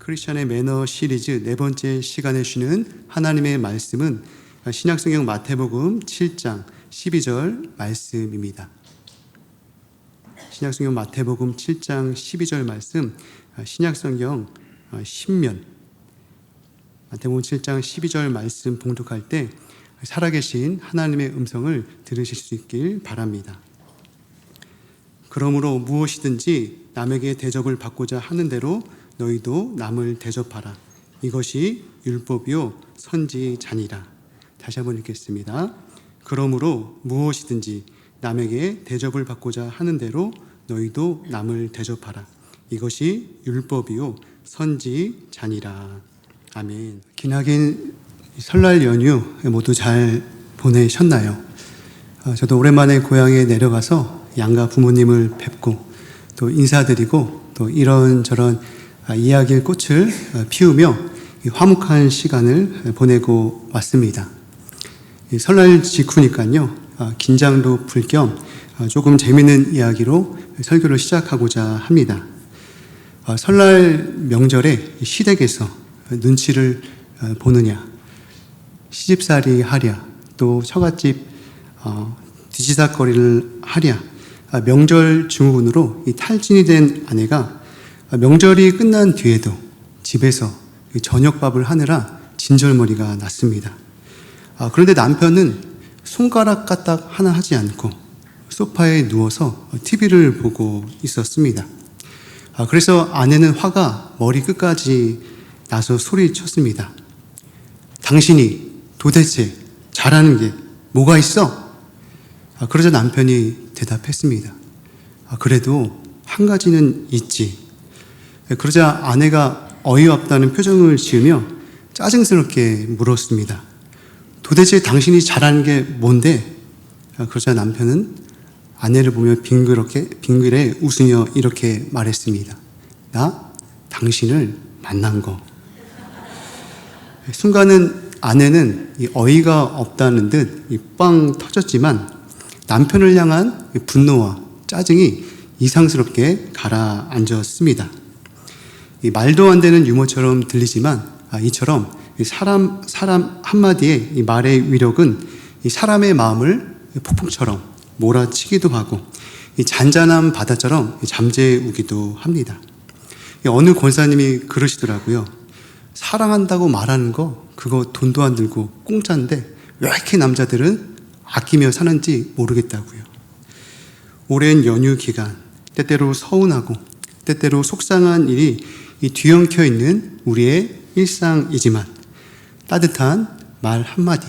크리스천의 매너 시리즈 네 번째 시간에 주는 하나님의 말씀은 신약성경 마태복음 7장 12절 말씀입니다. 신약성경 마태복음 7장 12절 말씀, 신약성경 신면 마태복음 7장 12절 말씀 봉독할 때 살아계신 하나님의 음성을 들으실 수 있길 바랍니다. 그러므로 무엇이든지 남에게 대접을 받고자 하는 대로 너희도 남을 대접하라. 이것이 율법이요 선지자니라. 다시 한번 읽겠습니다. 그러므로 무엇이든지 남에게 대접을 받고자 하는 대로 너희도 남을 대접하라. 이것이 율법이요 선지자니라. 아멘. 기나긴 설날 연휴 모두 잘 보내셨나요? 저도 오랜만에 고향에 내려가서 양가 부모님을 뵙고 또 인사드리고 또 이런저런 이야기의 꽃을 피우며 화목한 시간을 보내고 왔습니다. 설날 직후니까요, 긴장도 풀 겸 조금 재미있는 이야기로 설교를 시작하고자 합니다. 설날 명절에 시댁에서 눈치를 보느냐, 시집살이 하랴, 또 처갓집 뒤지다거리를 하랴, 명절 증후군으로 탈진이 된 아내가 명절이 끝난 뒤에도 집에서 저녁밥을 하느라 진절머리가 났습니다. 그런데 남편은 손가락 까딱 하나 하지 않고 소파에 누워서 TV를 보고 있었습니다. 그래서 아내는 화가 머리 끝까지 나서 소리쳤습니다. 당신이 도대체 잘하는 게 뭐가 있어? 그러자 남편이 대답했습니다. 그래도 한 가지는 있지. 그러자 아내가 어이없다는 표정을 지으며 짜증스럽게 물었습니다. 도대체 당신이 잘하는 게 뭔데? 그러자 남편은 아내를 보며 빙그레 웃으며 이렇게 말했습니다. 나 당신을 만난 거. 순간은 아내는 어이가 없다는 듯 빵 터졌지만 남편을 향한 분노와 짜증이 이상스럽게 가라앉았습니다. 말도 안 되는 유머처럼 들리지만 이처럼 사람 한마디의 이 말의 위력은 사람의 마음을 폭풍처럼 몰아치기도 하고 잔잔한 바다처럼 잠재우기도 합니다. 어느 권사님이 그러시더라고요. 사랑한다고 말하는 거 그거 돈도 안 들고 공짜인데 왜 이렇게 남자들은 아끼며 사는지 모르겠다고요. 오랜 연휴 기간 때때로 서운하고 때때로 속상한 일이 뒤엉켜 있는 우리의 일상이지만 따뜻한 말 한마디,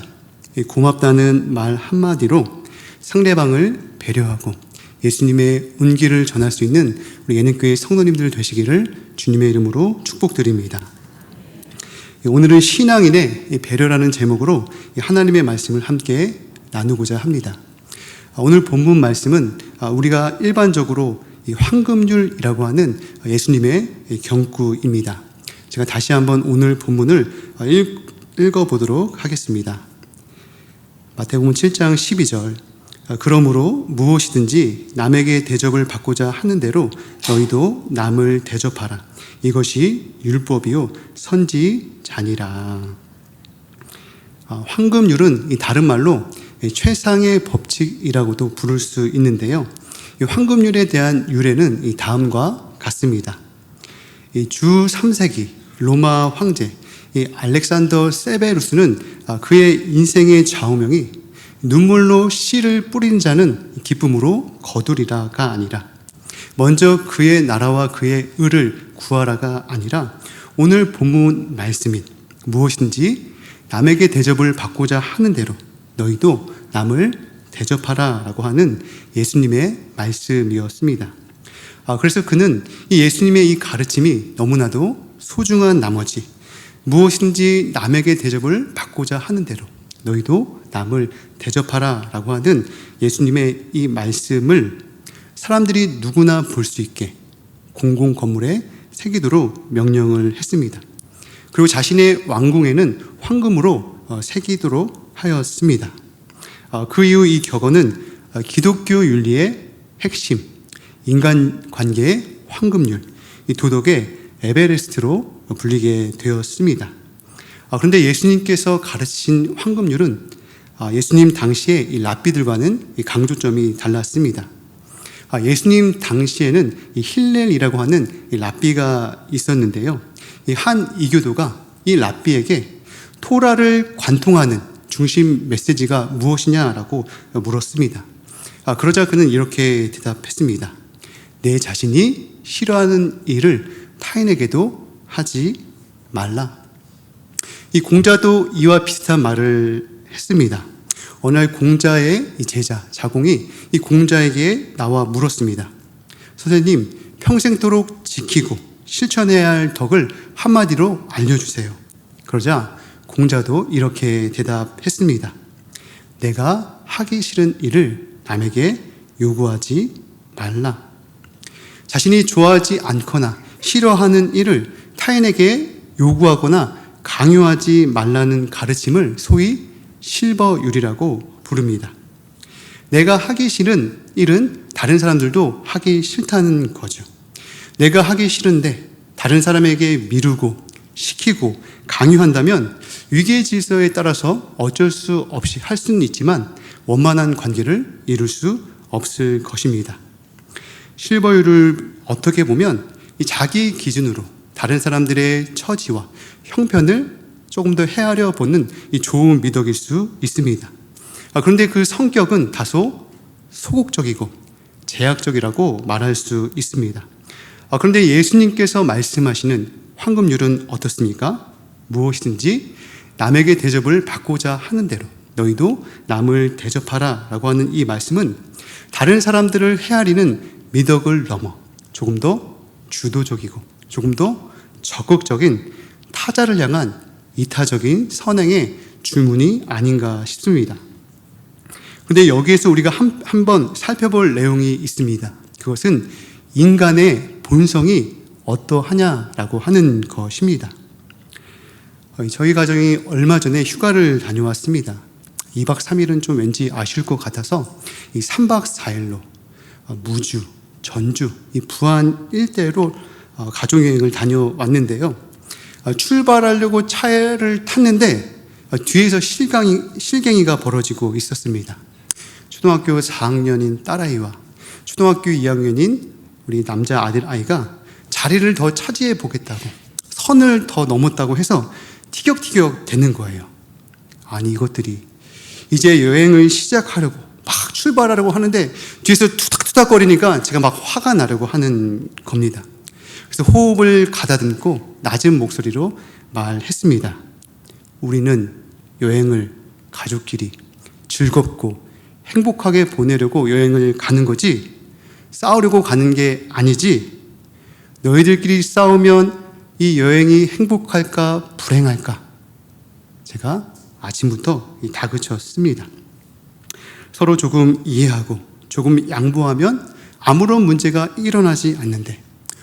고맙다는 말 한마디로 상대방을 배려하고 예수님의 온기를 전할 수 있는 우리 예능교회 성도님들 되시기를 주님의 이름으로 축복드립니다. 오늘은 신앙인의 배려라는 제목으로 하나님의 말씀을 함께 나누고자 합니다. 오늘 본문 말씀은 우리가 일반적으로 황금률이라고 하는 예수님의 경구입니다. 제가 다시 한번 오늘 본문을 읽어보도록 하겠습니다. 마태복음 7장 12절. 그러므로 무엇이든지 남에게 대접을 받고자 하는 대로 너희도 남을 대접하라. 이것이 율법이요 선지자니라. 황금률은 다른 말로 최상의 법칙이라고도 부를 수 있는데요. 이 황금률에 대한 유래는 다음과 같습니다. 주 3세기 로마 황제 알렉산더 세베루스는 그의 인생의 좌우명이 눈물로 씨를 뿌린 자는 기쁨으로 거두리라가 아니라 먼저 그의 나라와 그의 의를 구하라가 아니라 오늘 본문 말씀인 무엇인지 남에게 대접을 받고자 하는 대로 너희도 남을 대접하라 라고 하는 예수님의 말씀이었습니다. 그래서 그는 이 예수님의 이 가르침이 너무나도 소중한 나머지 무엇인지 남에게 대접을 받고자 하는 대로 너희도 남을 대접하라 라고 하는 예수님의 이 말씀을 사람들이 누구나 볼 수 있게 공공 건물에 새기도록 명령을 했습니다. 그리고 자신의 왕궁에는 황금으로 새기도록 하였습니다. 그 이후 이 격언은 기독교 윤리의 핵심, 인간관계의 황금률, 이 도덕의 에베레스트로 불리게 되었습니다. 그런데 예수님께서 가르치신 황금률은 예수님 당시에 이 랍비들과는 이 강조점이 달랐습니다. 예수님 당시에는 이 힐렐이라고 하는 이 랍비가 있었는데요. 이 한 이교도가 이 랍비에게 토라를 관통하는 중심 메시지가 무엇이냐라고 물었습니다. 그러자 그는 이렇게 대답했습니다. 내 자신이 싫어하는 일을 타인에게도 하지 말라. 이 공자도 이와 비슷한 말을 했습니다. 어느 날 공자의 이 제자 자공이 이 공자에게 나와 물었습니다. 선생님, 평생토록 지키고 실천해야 할 덕을 한마디로 알려주세요. 그러자 공자도 이렇게 대답했습니다. 내가 하기 싫은 일을 남에게 요구하지 말라. 자신이 좋아하지 않거나 싫어하는 일을 타인에게 요구하거나 강요하지 말라는 가르침을 소위 실버율이라고 부릅니다. 내가 하기 싫은 일은 다른 사람들도 하기 싫다는 거죠. 내가 하기 싫은데 다른 사람에게 미루고 시키고 강요한다면 위계 질서에 따라서 어쩔 수 없이 할 수는 있지만 원만한 관계를 이룰 수 없을 것입니다. 실버율을 어떻게 보면 이 자기 기준으로 다른 사람들의 처지와 형편을 조금 더 헤아려 보는 이 좋은 미덕일 수 있습니다. 그런데 그 성격은 다소 소극적이고 제약적이라고 말할 수 있습니다. 그런데 예수님께서 말씀하시는 황금률은 어떻습니까? 무엇이든지 남에게 대접을 받고자 하는 대로 너희도 남을 대접하라 라고 하는 이 말씀은 다른 사람들을 헤아리는 미덕을 넘어 조금 더 주도적이고 조금 더 적극적인 타자를 향한 이타적인 선행의 주문이 아닌가 싶습니다. 그런데 여기에서 우리가 한번 살펴볼 내용이 있습니다. 그것은 인간의 본성이 어떠하냐라고 하는 것입니다. 저희 가정이 얼마 전에 휴가를 다녀왔습니다. 2박 3일은 좀 왠지 아쉬울 것 같아서 이 3박 4일로 무주, 전주, 이 부안 일대로 가족여행을 다녀왔는데요. 출발하려고 차를 탔는데 뒤에서 실갱이가 벌어지고 있었습니다. 초등학교 4학년인 딸아이와 초등학교 2학년인 우리 남자 아들아이가 자리를 더 차지해 보겠다고 선을 더 넘었다고 해서 티격태격 되는 거예요. 아니 이것들이 이제 여행을 시작하려고 막 출발하려고 하는데 뒤에서 투닥투닥거리니까 제가 막 화가 나려고 하는 겁니다. 그래서 호흡을 가다듬고 낮은 목소리로 말했습니다. 우리는 여행을 가족끼리 즐겁고 행복하게 보내려고 여행을 가는 거지 싸우려고 가는 게 아니지. 너희들끼리 싸우면 이 여행이 행복할까 불행할까? 제가 아침부터 다그쳤습니다. 서로 조금 이해하고 조금 양보하면 아무런 문제가 일어나지 않는데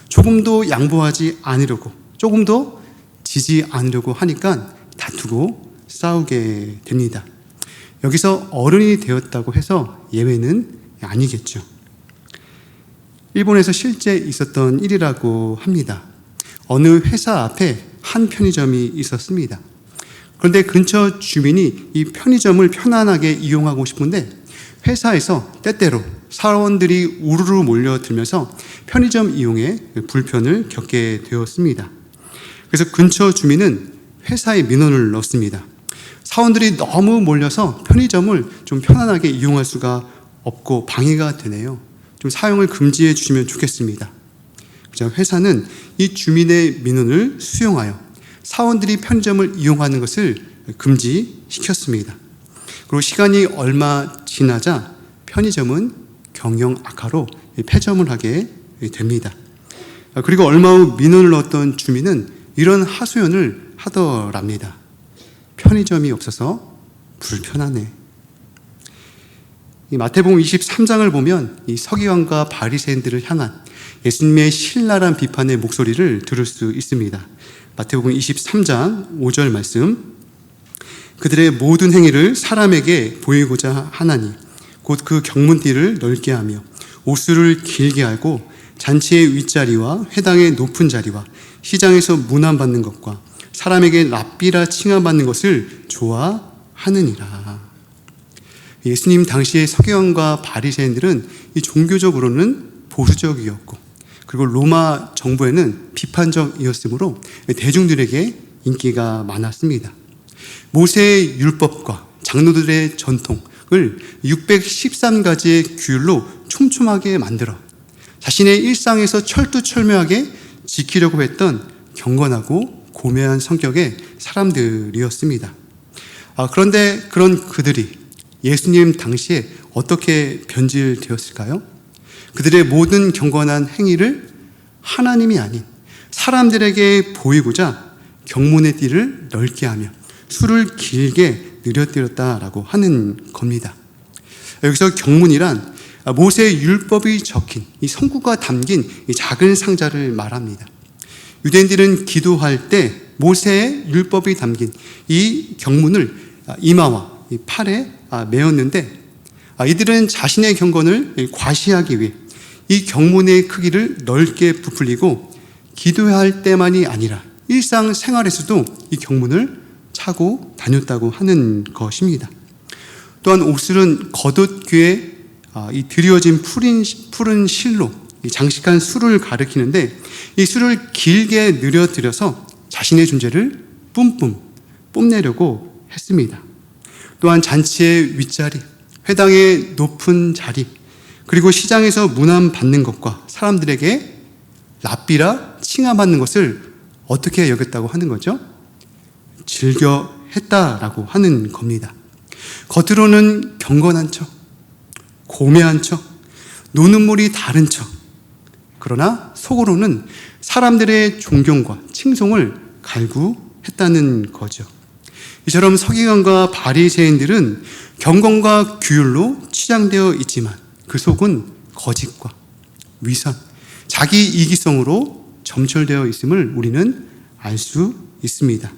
조금도 양보하지 않으려고 조금도 지지 않으려고 하니까 다투고 싸우게 됩니다. 여기서 어른이 되었다고 해서 예외는 아니겠죠. 일본에서 실제 있었던 일이라고 합니다. 어느 회사 앞에 한 편의점이 있었습니다. 그런데 근처 주민이 이 편의점을 편안하게 이용하고 싶은데 회사에서 때때로 사원들이 우르르 몰려들면서 편의점 이용에 불편을 겪게 되었습니다. 그래서 근처 주민은 회사에 민원을 넣습니다. 사원들이 너무 몰려서 편의점을 좀 편안하게 이용할 수가 없고 방해가 되네요. 좀 사용을 금지해 주시면 좋겠습니다. 회사는 이 주민의 민원을 수용하여 사원들이 편의점을 이용하는 것을 금지시켰습니다. 그리고 시간이 얼마 지나자 편의점은 경영 악화로 폐점을 하게 됩니다. 그리고 얼마 후 민원을 넣었던 주민은 이런 하소연을 하더랍니다. 편의점이 없어서 불편하네. 이 마태복음 23장을 보면 이 서기관과 바리새인들을 향한 예수님의 신랄한 비판의 목소리를 들을 수 있습니다. 마태복음 23장 5절 말씀. 그들의 모든 행위를 사람에게 보이고자 하나니 곧 그 경문띠를 넓게 하며 옷수를 길게 하고 잔치의 윗자리와 회당의 높은 자리와 시장에서 문안받는 것과 사람에게 랍비라 칭함받는 것을 좋아하느니라. 예수님 당시의 서기관과 바리새인들은 이 종교적으로는 보수적이었고, 그리고 로마 정부에는 비판적이었으므로 대중들에게 인기가 많았습니다. 모세의 율법과 장로들의 전통을 613가지의 규율로 촘촘하게 만들어 자신의 일상에서 철두철미하게 지키려고 했던 경건하고 고매한 성격의 사람들이었습니다. 그런데 그런 그들이 예수님 당시에 어떻게 변질되었을까요? 그들의 모든 경건한 행위를 하나님이 아닌 사람들에게 보이고자 경문의 띠를 넓게 하며 술을 길게 늘어뜨렸다라고 하는 겁니다. 여기서 경문이란 모세의 율법이 적힌 이 성구가 담긴 이 작은 상자를 말합니다. 유대인들은 기도할 때 모세의 율법이 담긴 이 경문을 이마와 이 팔에 메었는데, 이들은 자신의 경건을 과시하기 위해 이 경문의 크기를 넓게 부풀리고 기도할 때만이 아니라 일상생활에서도 이 경문을 차고 다녔다고 하는 것입니다. 또한 옷은 겉옷귀에 이 드리워진 푸른 실로 장식한 술을 가리키는데, 이 술을 길게 늘어뜨려서 자신의 존재를 뿜뿜 뽐내려고 했습니다. 또한 잔치의 윗자리, 회당의 높은 자리, 그리고 시장에서 문안 받는 것과 사람들에게 랍비라 칭함받는 것을 어떻게 여겼다고 하는 거죠? 즐겨 했다라고 하는 겁니다. 겉으로는 경건한 척, 고매한 척, 노는 물이 다른 척, 그러나 속으로는 사람들의 존경과 칭송을 갈구했다는 거죠. 이처럼 서기관과 바리새인들은 경건과 규율로 치장되어 있지만 그 속은 거짓과 위선, 자기 이기성으로 점철되어 있음을 우리는 알 수 있습니다.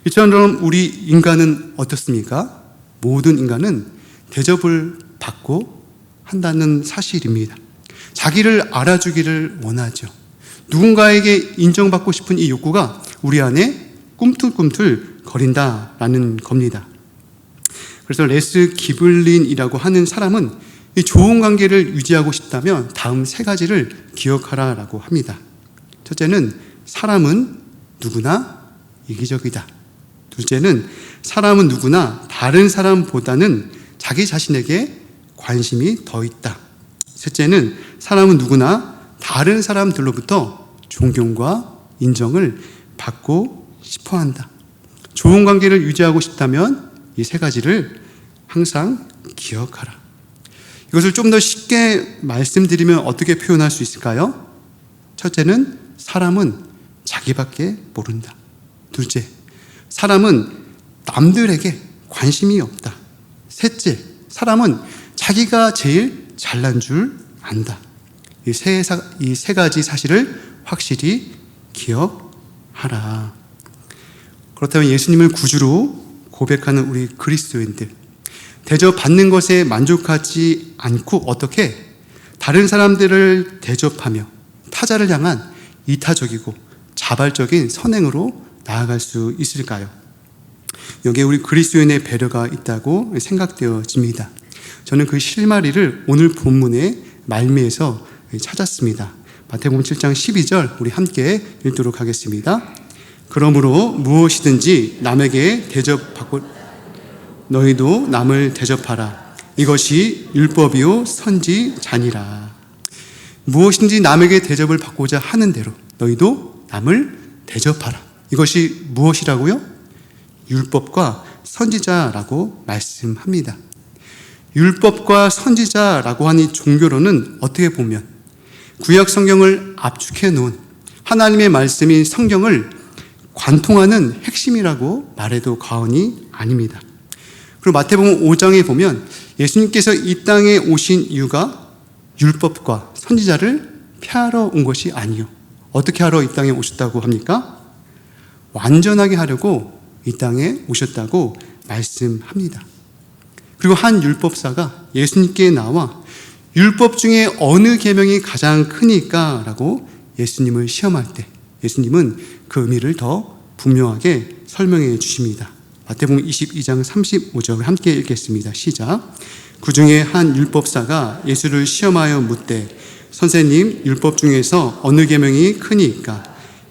이처럼 우리 인간은 어떻습니까? 모든 인간은 대접을 받고 한다는 사실입니다. 자기를 알아주기를 원하죠. 누군가에게 인정받고 싶은 이 욕구가 우리 안에 꿈틀꿈틀 거린다라는 겁니다. 그래서 레스 기블린이라고 하는 사람은 이 좋은 관계를 유지하고 싶다면 다음 세 가지를 기억하라라고 합니다. 첫째는 사람은 누구나 이기적이다. 둘째는 사람은 누구나 다른 사람보다는 자기 자신에게 관심이 더 있다. 셋째는 사람은 누구나 다른 사람들로부터 존경과 인정을 받고 싶어 한다. 좋은 관계를 유지하고 싶다면 이 세 가지를 항상 기억하라. 이것을 좀 더 쉽게 말씀드리면 어떻게 표현할 수 있을까요? 첫째는 사람은 자기밖에 모른다. 둘째, 사람은 남들에게 관심이 없다. 셋째, 사람은 자기가 제일 잘난 줄 안다. 이 세 가지 사실을 확실히 기억하라. 그렇다면 예수님을 구주로 고백하는 우리 그리스도인들, 대접받는 것에 만족하지 않고 어떻게 다른 사람들을 대접하며 타자를 향한 이타적이고 자발적인 선행으로 나아갈 수 있을까요? 여기에 우리 그리스도인의 배려가 있다고 생각되어집니다. 저는 그 실마리를 오늘 본문의 말미에서 찾았습니다. 마태복음 7장 12절 우리 함께 읽도록 하겠습니다. 그러므로 무엇이든지 남에게 대접받고 너희도 남을 대접하라. 이것이 율법이요 선지자니라. 무엇인지 남에게 대접을 받고자 하는 대로 너희도 남을 대접하라. 이것이 무엇이라고요? 율법과 선지자라고 말씀합니다. 율법과 선지자라고 하는 종교론은 어떻게 보면 구약 성경을 압축해 놓은 하나님의 말씀인 성경을 관통하는 핵심이라고 말해도 과언이 아닙니다. 그리고 마태복음 5장에 보면 예수님께서 이 땅에 오신 이유가 율법과 선지자를 폐하러 온 것이 아니요. 어떻게 하러 이 땅에 오셨다고 합니까? 완전하게 하려고 이 땅에 오셨다고 말씀합니다. 그리고 한 율법사가 예수님께 나와 율법 중에 어느 계명이 가장 크니까? 라고 예수님을 시험할 때 예수님은 그 의미를 더 분명하게 설명해 주십니다. 마태복음 22장 35절 함께 읽겠습니다. 시작. 그 중에 한 율법사가 예수를 시험하여 묻되 선생님, 율법 중에서 어느 계명이 크니까?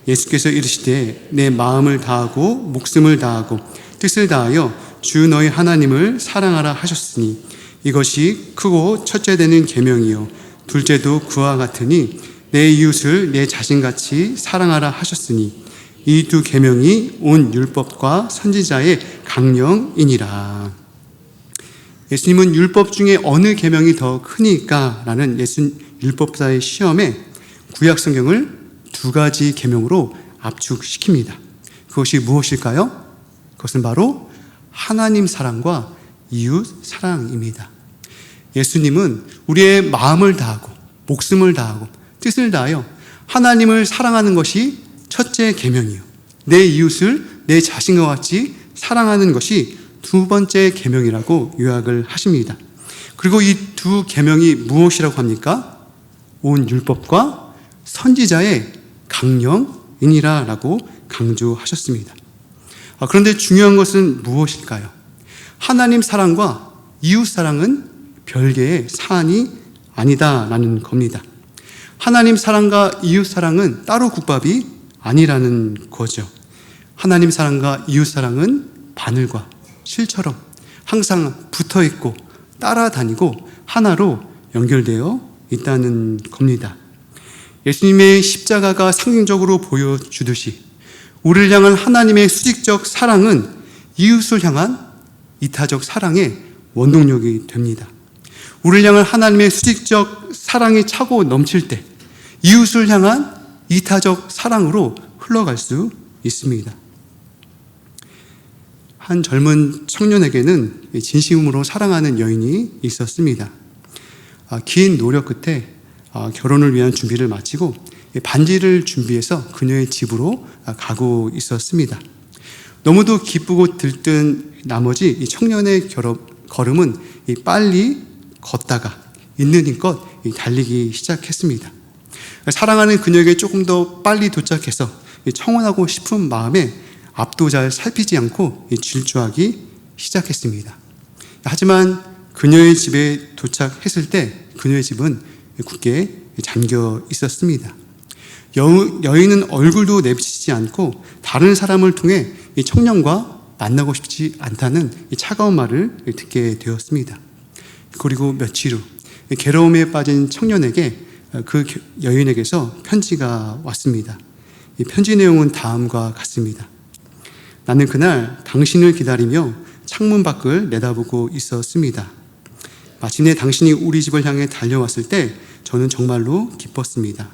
예수께서 이르시되 내 마음을 다하고 목숨을 다하고 뜻을 다하여 주 너희 하나님을 사랑하라 하셨으니 이것이 크고 첫째 되는 계명이요 둘째도 그와 같으니 내 이웃을 내 자신같이 사랑하라 하셨으니 이 두 계명이 온 율법과 선지자의 강령이니라. 예수님은 율법 중에 어느 계명이 더 크니까? 라는 율법사의 시험에 구약 성경을 두 가지 계명으로 압축시킵니다. 그것이 무엇일까요? 그것은 바로 하나님 사랑과 이웃 사랑입니다. 예수님은 우리의 마음을 다하고 목숨을 다하고 뜻을 다하여 하나님을 사랑하는 것이 첫째 계명이요 내 이웃을 내 자신과 같이 사랑하는 것이 두 번째 계명이라고 요약을 하십니다. 그리고 이 두 계명이 무엇이라고 합니까? 온 율법과 선지자의 강령이니라 라고 강조하셨습니다. 그런데 중요한 것은 무엇일까요? 하나님 사랑과 이웃 사랑은 별개의 사안이 아니다라는 겁니다. 하나님 사랑과 이웃 사랑은 따로 국밥이 아니라는 거죠. 하나님 사랑과 이웃 사랑은 바늘과 실처럼 항상 붙어 있고 따라다니고 하나로 연결되어 있다는 겁니다. 예수님의 십자가가 상징적으로 보여주듯이 우리를 향한 하나님의 수직적 사랑은 이웃을 향한 이타적 사랑의 원동력이 됩니다. 우리를 향한 하나님의 수직적 사랑이 차고 넘칠 때 이웃을 향한 이타적 사랑으로 흘러갈 수 있습니다. 한 젊은 청년에게는 진심으로 사랑하는 여인이 있었습니다. 긴 노력 끝에 결혼을 위한 준비를 마치고 반지를 준비해서 그녀의 집으로 가고 있었습니다. 너무도 기쁘고 들뜬 나머지 이 청년의 걸음은 빨리 걷다가 있는 힘껏 달리기 시작했습니다. 사랑하는 그녀에게 조금 더 빨리 도착해서 청혼하고 싶은 마음에 앞도 잘 살피지 않고 질주하기 시작했습니다. 하지만 그녀의 집에 도착했을 때 그녀의 집은 굳게 잠겨 있었습니다. 여인은 얼굴도 내비치지 않고 다른 사람을 통해 이 청년과 만나고 싶지 않다는 차가운 말을 듣게 되었습니다. 그리고 며칠 후 괴로움에 빠진 청년에게 그 여인에게서 편지가 왔습니다. 이 편지 내용은 다음과 같습니다. 나는 그날 당신을 기다리며 창문 밖을 내다보고 있었습니다. 마침내 당신이 우리 집을 향해 달려왔을 때 저는 정말로 기뻤습니다.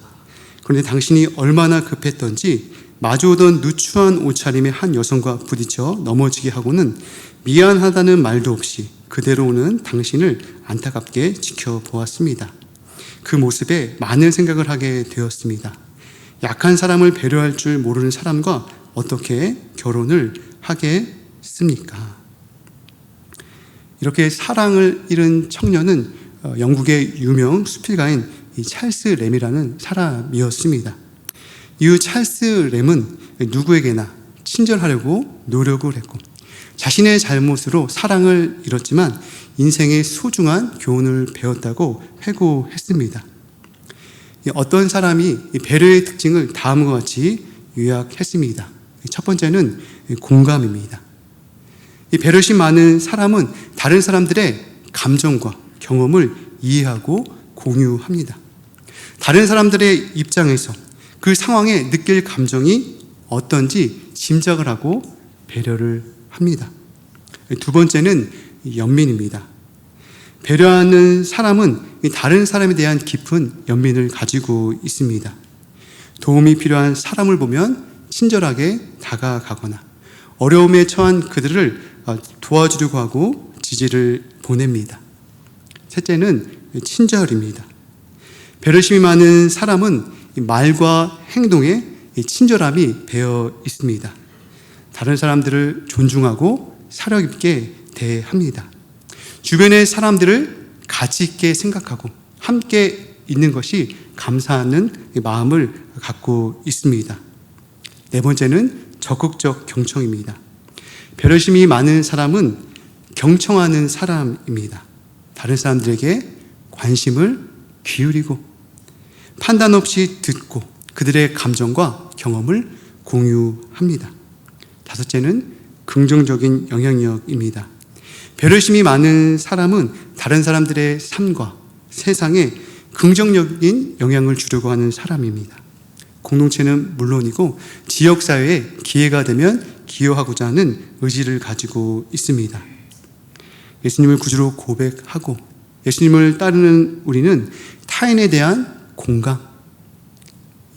그런데 당신이 얼마나 급했던지 마주오던 누추한 옷차림의 한 여성과 부딪혀 넘어지게 하고는 미안하다는 말도 없이 그대로 오는 당신을 안타깝게 지켜보았습니다. 그 모습에 많은 생각을 하게 되었습니다. 약한 사람을 배려할 줄 모르는 사람과 어떻게 결혼을 하겠습니까? 이렇게 사랑을 잃은 청년은 영국의 유명 수필가인 찰스 램이라는 사람이었습니다. 이 찰스 램은 누구에게나 친절하려고 노력을 했고 자신의 잘못으로 사랑을 잃었지만 인생의 소중한 교훈을 배웠다고 회고했습니다. 어떤 사람이 배려의 특징을 다음과 같이 요약했습니다. 첫 번째는 공감입니다. 이 배려심 많은 사람은 다른 사람들의 감정과 경험을 이해하고 공유합니다. 다른 사람들의 입장에서 그 상황에 느낄 감정이 어떤지 짐작을 하고 배려를 합니다. 두 번째는 연민입니다. 배려하는 사람은 다른 사람에 대한 깊은 연민을 가지고 있습니다. 도움이 필요한 사람을 보면 친절하게 다가가거나 어려움에 처한 그들을 도와주려고 하고 지지를 보냅니다. 셋째는 친절입니다. 배려심이 많은 사람은 말과 행동에 친절함이 배어 있습니다. 다른 사람들을 존중하고 사려 깊게 대합니다. 주변의 사람들을 가치 있게 생각하고 함께 있는 것이 감사하는 마음을 갖고 있습니다. 네 번째는 적극적 경청입니다. 배려심이 많은 사람은 경청하는 사람입니다. 다른 사람들에게 관심을 기울이고 판단 없이 듣고 그들의 감정과 경험을 공유합니다. 다섯째는 긍정적인 영향력입니다. 배려심이 많은 사람은 다른 사람들의 삶과 세상에 긍정적인 영향을 주려고 하는 사람입니다. 공동체는 물론이고 지역사회에 기회가 되면 기여하고자 하는 의지를 가지고 있습니다. 예수님을 구주로 고백하고 예수님을 따르는 우리는 타인에 대한 공감,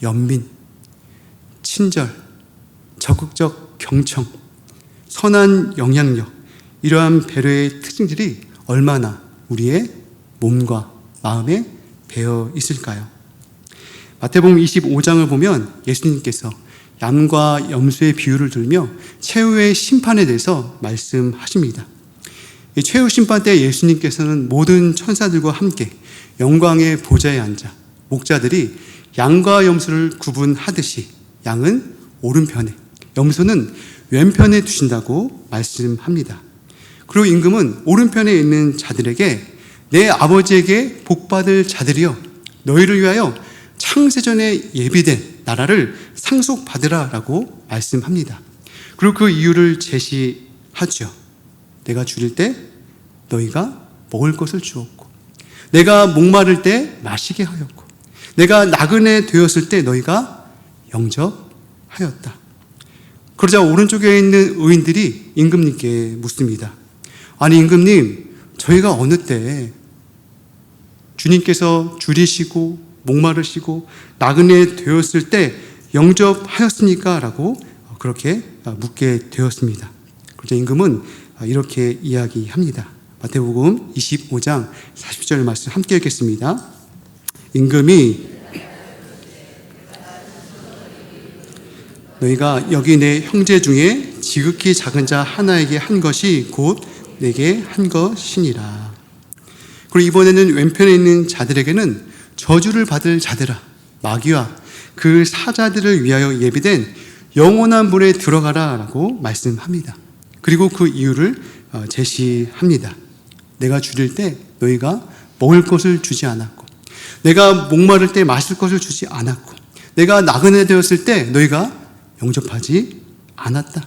연민, 친절, 적극적 경청, 선한 영향력, 이러한 배려의 특징들이 얼마나 우리의 몸과 마음에 배어 있을까요? 마태복음 25장을 보면 예수님께서 양과 염소의 비유를 들며 최후의 심판에 대해서 말씀하십니다. 이 최후 심판 때 예수님께서는 모든 천사들과 함께 영광의 보좌에 앉아 목자들이 양과 염소를 구분하듯이 양은 오른편에, 염소는 왼편에 두신다고 말씀합니다. 그리고 임금은 오른편에 있는 자들에게 내 아버지에게 복받을 자들이여 너희를 위하여 창세전에 예비된 나라를 상속받으라 라고 말씀합니다. 그리고 그 이유를 제시하죠. 내가 줄일 때 너희가 먹을 것을 주었고 내가 목마를 때 마시게 하였고 내가 나그네 되었을 때 너희가 영접하였다. 그러자 오른쪽에 있는 의인들이 임금님께 묻습니다. 아니 임금님, 저희가 어느 때 주님께서 줄이시고 목마르시고 나그네 되었을 때 영접하였습니까? 라고 그렇게 묻게 되었습니다. 그러자 임금은 이렇게 이야기합니다. 마태복음 25장 40절 말씀 함께 읽겠습니다. 임금이 너희가 여기 내 형제 중에 지극히 작은 자 하나에게 한 것이 곧 내게 한 것이니라. 그리고 이번에는 왼편에 있는 자들에게는 저주를 받을 자들아, 마귀와 그 사자들을 위하여 예비된 영원한 불에 들어가라 라고 말씀합니다. 그리고 그 이유를 제시합니다. 내가 줄일 때 너희가 먹을 것을 주지 않았고 내가 목마를 때 마실 것을 주지 않았고 내가 나그네 되었을 때 너희가 영접하지 않았다.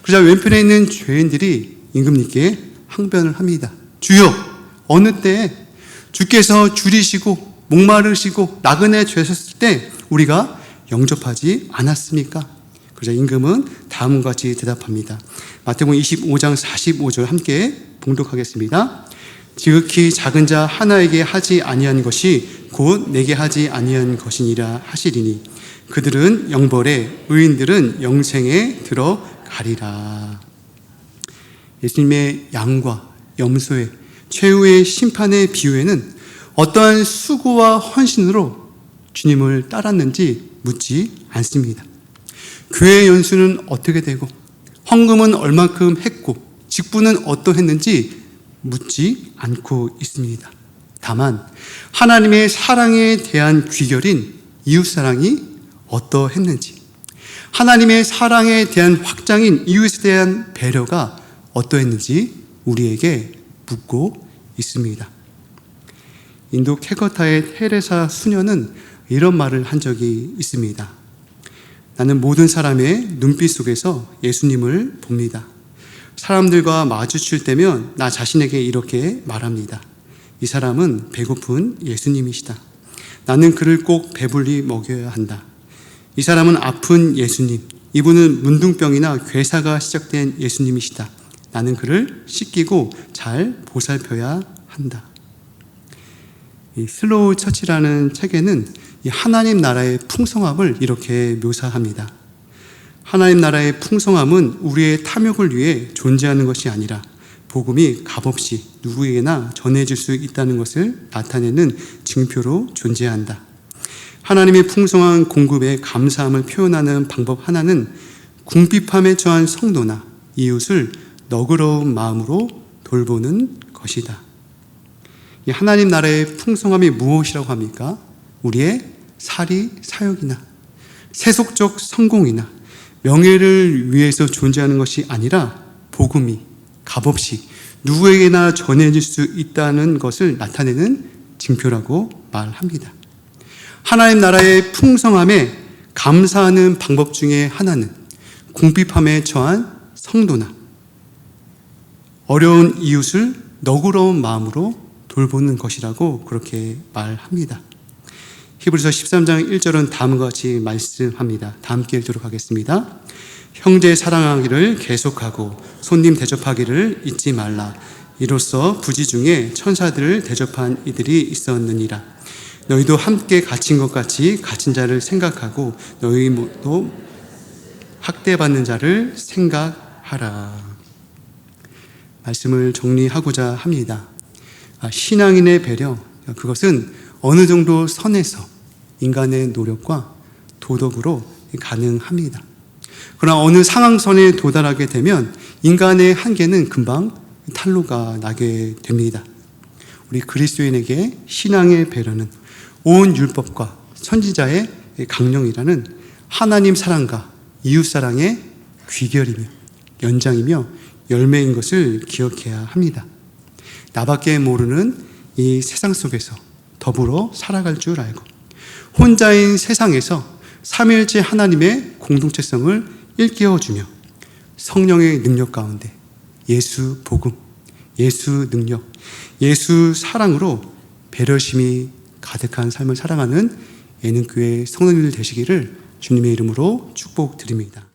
그러자 왼편에 있는 죄인들이 임금님께 항변을 합니다. 주여, 어느 때 주께서 줄이시고 목마르시고 나그네 되셨을 때 우리가 영접하지 않았습니까? 그러자 임금은 다음과 같이 대답합니다. 마태복음 25장 45절 함께 봉독하겠습니다. 지극히 작은 자 하나에게 하지 아니한 것이 곧 내게 하지 아니한 것이니라 하시리니 그들은 영벌에 의인들은 영생에 들어가리라. 예수님의 양과 염소의 최후의 심판의 비유에는 어떠한 수고와 헌신으로 주님을 따랐는지 묻지 않습니다. 교회 연수는 어떻게 되고 헌금은 얼마큼 했고 직분은 어떠했는지 묻지 않고 있습니다. 다만 하나님의 사랑에 대한 귀결인 이웃사랑이 어떠했는지, 하나님의 사랑에 대한 확장인 이웃에 대한 배려가 어떠했는지 우리에게 묻고 있습니다. 인도 캘커타의 테레사 수녀는 이런 말을 한 적이 있습니다. 나는 모든 사람의 눈빛 속에서 예수님을 봅니다. 사람들과 마주칠 때면 나 자신에게 이렇게 말합니다. 이 사람은 배고픈 예수님이시다. 나는 그를 꼭 배불리 먹여야 한다. 이 사람은 아픈 예수님, 이분은 문둥병이나 괴사가 시작된 예수님이시다. 나는 그를 씻기고 잘 보살펴야 한다. 이 슬로우 처치라는 책에는 이 하나님 나라의 풍성함을 이렇게 묘사합니다. 하나님 나라의 풍성함은 우리의 탐욕을 위해 존재하는 것이 아니라 복음이 값없이 누구에게나 전해질 수 있다는 것을 나타내는 증표로 존재한다. 하나님의 풍성한 공급에 감사함을 표현하는 방법 하나는 궁핍함에 처한 성도나 이웃을 너그러운 마음으로 돌보는 것이다. 이 하나님 나라의 풍성함이 무엇이라고 합니까? 우리의 사리 사욕이나 세속적 성공이나 명예를 위해서 존재하는 것이 아니라 복음이 값없이 누구에게나 전해질 수 있다는 것을 나타내는 징표라고 말합니다. 하나님 나라의 풍성함에 감사하는 방법 중에 하나는 궁핍함에 처한 성도나 어려운 이웃을 너그러운 마음으로 돌보는 것이라고 그렇게 말합니다. 히브리서 13장 1절은 다음과 같이 말씀합니다. 다 함께 읽도록 하겠습니다. 형제 사랑하기를 계속하고 손님 대접하기를 잊지 말라. 이로써 부지 중에 천사들을 대접한 이들이 있었느니라. 너희도 함께 갇힌 것 같이 갇힌 자를 생각하고 너희도 학대받는 자를 생각하라. 말씀을 정리하고자 합니다. 신앙인의 배려, 그것은 어느 정도 선에서 인간의 노력과 도덕으로 가능합니다. 그러나 어느 상황선에 도달하게 되면 인간의 한계는 금방 탄로가 나게 됩니다. 우리 그리스도인에게 신앙의 배려는 온 율법과 선지자의 강령이라는 하나님 사랑과 이웃 사랑의 귀결이며 연장이며 열매인 것을 기억해야 합니다. 나밖에 모르는 이 세상 속에서 더불어 살아갈 줄 알고 혼자인 세상에서 삼위일체 하나님의 공동체성을 일깨워주며 성령의 능력 가운데 예수 복음, 예수 능력, 예수 사랑으로 배려심이 가득한 삶을 살아가는 예능교회 성도님들 되시기를 주님의 이름으로 축복드립니다.